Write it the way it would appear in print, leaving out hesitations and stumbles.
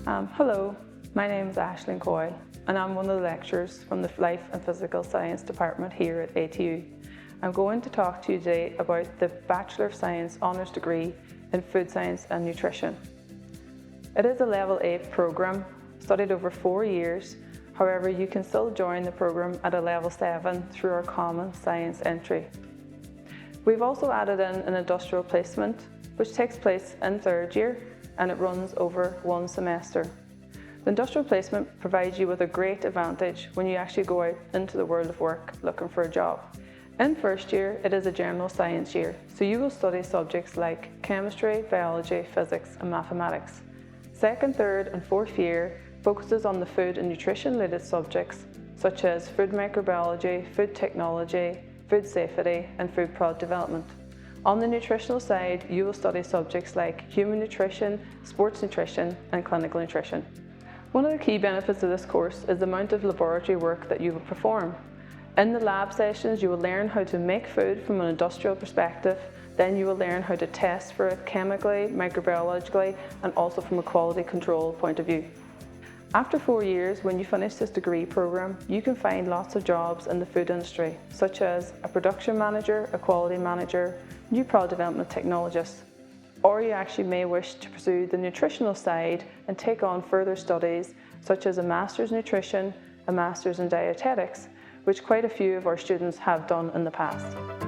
Hello, my name is Aisling Coyle and I'm one of the lecturers from the Life and Physical Science department here at ATU. I'm going to talk to you today about the Bachelor of Science honours degree in Food Science and Nutrition. It is a level 8 programme, studied over 4 years. However, you can still join the programme at a level 7 through our common science entry. We've also added in an industrial placement, which takes place in 3rd year and it runs over 1 semester. The industrial placement provides you with a great advantage when you actually go out into the world of work looking for a job. In 1st year, it is a general science year, so you will study subjects like chemistry, biology, physics and mathematics. 2nd, 3rd and 4th year focuses on the food and nutrition related subjects such as food microbiology, food technology, food safety and food product development. On the nutritional side, you will study subjects like human nutrition, sports nutrition and clinical nutrition. One of the key benefits of this course is the amount of laboratory work that you will perform. In the lab sessions, you will learn how to make food from an industrial perspective, then you will learn how to test for it chemically, microbiologically and also from a quality control point of view. After 4 years, when you finish this degree programme, you can find lots of jobs in the food industry, such as a production manager, a quality manager, new product development technologist. Or you actually may wish to pursue the nutritional side and take on further studies, such as a Master's in Nutrition, a Master's in Dietetics, which quite a few of our students have done in the past.